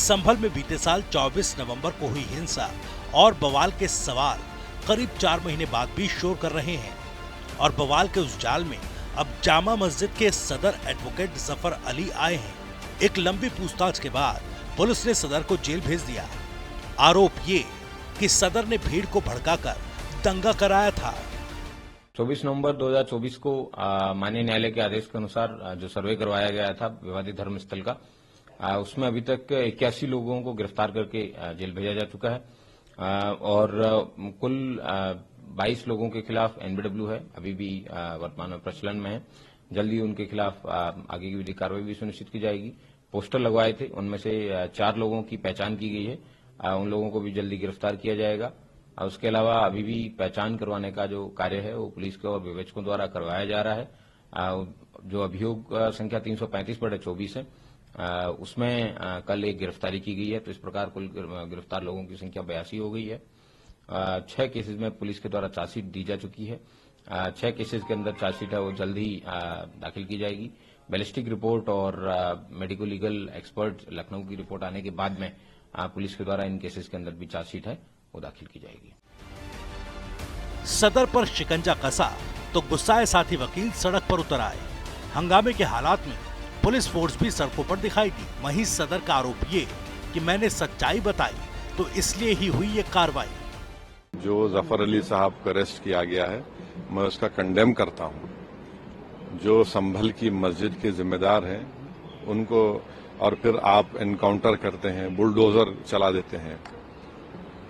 संभल में बीते साल 24 नवंबर को हुई हिंसा और बवाल के सवाल करीब 4 महीने बाद भी शोर कर रहे हैं और बवाल के उस जाल में अब जामा मस्जिद के सदर एडवोकेट जफर अली आए हैं। एक लंबी पूछताछ के बाद पुलिस ने सदर को जेल भेज दिया। आरोप ये कि सदर ने भीड़ को भड़काकर दंगा कराया था। 24 नवंबर 2024 को माननीय न्यायालय के आदेश के अनुसार जो सर्वे करवाया गया था विवादित धर्म स्थल का, उसमें अभी तक 81 लोगों को गिरफ्तार करके जेल भेजा जा चुका है और कुल 22 लोगों के खिलाफ एनबीडब्ल्यू है, अभी भी वर्तमान में प्रचलन में है। जल्दी उनके खिलाफ आगे की विधिक कार्रवाई भी सुनिश्चित की जाएगी। पोस्टर लगवाए थे, उनमें से 4 लोगों की पहचान की गई है, उन लोगों को भी जल्दी गिरफ्तार किया जाएगा। उसके अलावा अभी भी पहचान करवाने का जो कार्य है वो पुलिस के और विवेचकों द्वारा करवाया जा रहा है। जो अभियोग संख्या 335/24 है, उसमें कल एक गिरफ्तारी की गई है, तो इस प्रकार कुल गिरफ्तार लोगों की संख्या 82 हो गई है। 6 केसेस में पुलिस के द्वारा चार्जशीट दी जा चुकी है। 6 केसेस के अंदर चार्जशीट है वो जल्द ही दाखिल की जाएगी। बैलिस्टिक रिपोर्ट और मेडिको लीगल एक्सपर्ट लखनऊ की रिपोर्ट आने के बाद में पुलिस के द्वारा इन केसेस के अंदर भी चार्जशीट है वो दाखिल की जाएगी। सदर पर शिकंजा कसा तो गुस्साए साथी वकील सड़क पर उतर आए। हंगामे के हालात में पुलिस फोर्स भी सड़कों पर दिखाई दी। वहीं सदर का आरोप ये कि मैंने सच्चाई बताई तो इसलिए ही हुई ये कार्रवाई। जो जफर अली साहब को अरेस्ट किया गया है, मैं उसका कंडेम करता हूं। जो संभल की मस्जिद के जिम्मेदार हैं उनको और फिर आप एनकाउंटर करते हैं, बुलडोजर चला देते हैं।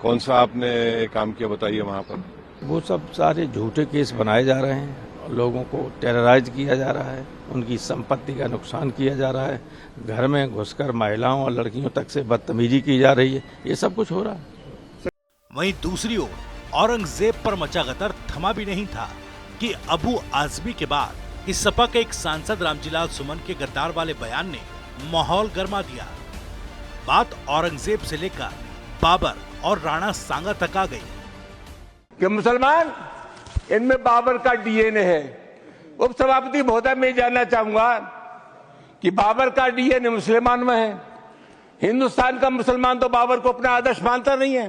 कौन सा आपने काम किया बताइए वहां पर? वो सब सारे झूठे केस बनाए जा रहे हैं, लोगों को टेरराइज किया जा रहा है, उनकी संपत्ति का नुकसान किया जा रहा है, घर में घुसकर महिलाओं और लड़कियों तक से बदतमीजी की जा रही है, ये सब कुछ हो रहा है। वहीं दूसरी ओर औरंगजेब पर मचा गदर थमा भी नहीं था कि अबू आजमी के बाद इस सपा के एक सांसद रामजीलाल सुमन के गद्दार वाले बयान ने माहौल गर्मा दिया। बात औरंगजेब से लेकर बाबर और राणा सांगा तक आ गई कि मुसलमान इनमें बाबर का डीएनए है। उप सभापति महोदय, मैं जानना चाहूंगा कि बाबर का डीएनए मुसलमान में है। हिंदुस्तान का मुसलमान तो बाबर को अपना आदर्श मानता नहीं है,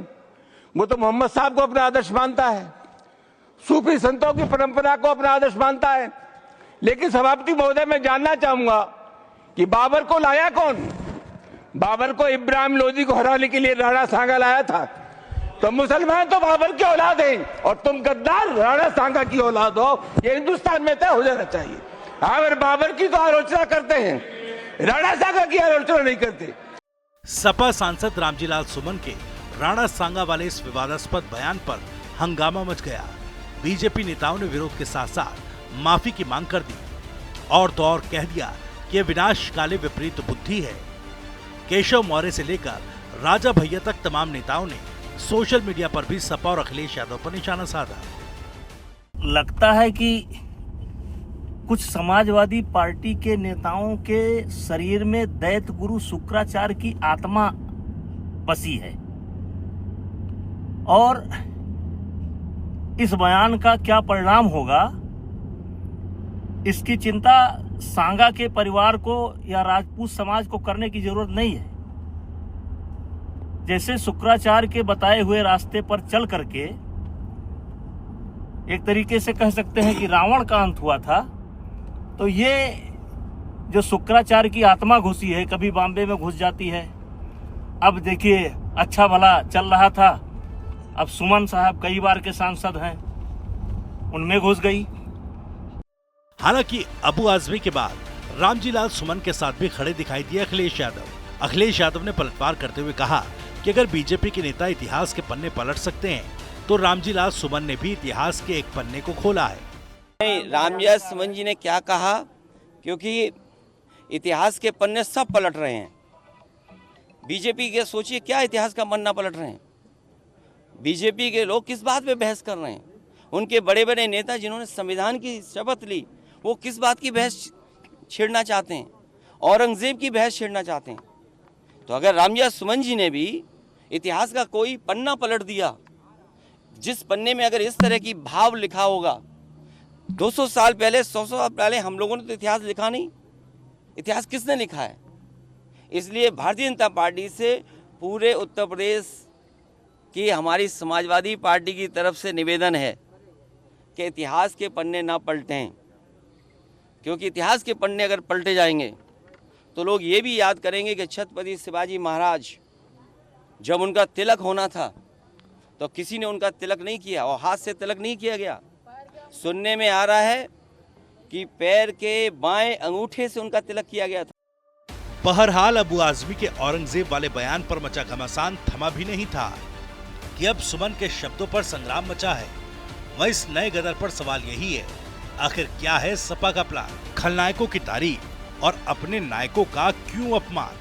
वो तो मोहम्मद साहब को अपना आदर्श मानता है, सूफी संतों की परंपरा को अपना आदर्श मानता है। लेकिन सभापति महोदय, मैं जानना चाहूंगा कि बाबर को लाया कौन? बाबर को इब्राहिम लोदी को हराने के लिए राणा सांगा लाया था। तो मुसलमान तो बाबर की औलाद हैं और तुम गद्दार राणा सांगा की औलाद हो, ये हिंदुस्तान में तय हो जाना चाहिए। अगर बाबर की तो आलोचना करते हैं, राणा सांगा की आलोचना नहीं करते। सपा सांसद रामजीलाल सुमन के राणा सांगा वाले इस विवादास्पद बयान पर हंगामा मच गया। बीजेपी नेताओं ने विरोध के साथ साथ माफी की मांग कर दी और तो और कह दिया कि विनाशकाले विपरीत बुद्धि है। केशव मौर्य से लेकर राजा भैया तक तमाम नेताओं ने सोशल मीडिया पर भी सपा और अखिलेश यादव पर निशाना साधा। लगता है कि कुछ समाजवादी पार्टी के नेताओं के शरीर में दैत गुरु शुक्राचार्य की आत्मा बसी है और इस बयान का क्या परिणाम होगा इसकी चिंता सांगा के परिवार को या राजपूत समाज को करने की जरूरत नहीं है। जैसे शुक्राचार्य के बताए हुए रास्ते पर चल करके एक तरीके से कह सकते हैं कि रावण का अंत हुआ था, तो ये जो शुक्राचार्य की आत्मा घुसी है, कभी बॉम्बे में घुस जाती है। अब देखिए, अच्छा भला चल रहा था, अब सुमन साहब कई बार के सांसद हैं, उनमें घुस गई। हालांकि अबू आजमी के बाद रामजीलाल सुमन के साथ भी खड़े दिखाई दिए अखिलेश यादव। अखिलेश यादव ने पलटवार करते हुए कहा कि अगर बीजेपी के नेता इतिहास के पन्ने पलट सकते हैं तो रामजीलाल सुमन ने भी इतिहास के एक पन्ने को खोला है। रामजीलाल सुमन जी ने क्या कहा, क्योंकि इतिहास के पन्ने सब पलट रहे हैं। बीजेपी के सोचिए क्या इतिहास का पन्ना पलट रहे हैं। बीजेपी के लोग किस बात पे बहस कर रहे हैं? उनके बड़े बड़े नेता जिन्होंने संविधान की शपथ ली, वो किस बात की बहस छेड़ना चाहते हैं? औरंगजेब की बहस छेड़ना चाहते हैं। तो अगर रामजीलाल सुमन जी ने भी इतिहास का कोई पन्ना पलट दिया, जिस पन्ने में अगर इस तरह की भाव लिखा होगा, 200 साल पहले 100 साल पहले हम लोगों ने तो इतिहास लिखा नहीं। इतिहास किसने लिखा है? इसलिए भारतीय जनता पार्टी से पूरे उत्तर प्रदेश की हमारी समाजवादी पार्टी की तरफ से निवेदन है कि इतिहास के पन्ने ना पलटें, क्योंकि इतिहास के पन्ने अगर पलटे जाएंगे तो लोग ये भी याद करेंगे कि छत्रपति शिवाजी महाराज जब उनका तिलक होना था तो किसी ने उनका तिलक नहीं किया और हाथ से तिलक नहीं किया गया। सुनने में आ रहा है कि पैर के बाएं अंगूठे से उनका तिलक किया गया था। बहरहाल अबू आजमी के औरंगजेब वाले बयान पर मचा घमासान थमा भी नहीं था कि अब सुमन के शब्दों पर संग्राम मचा है। वह इस नए गदर पर सवाल यही है, आखिर क्या है सपा का प्लान? खलनायकों की तारीफ और अपने नायकों का क्यों अपमान?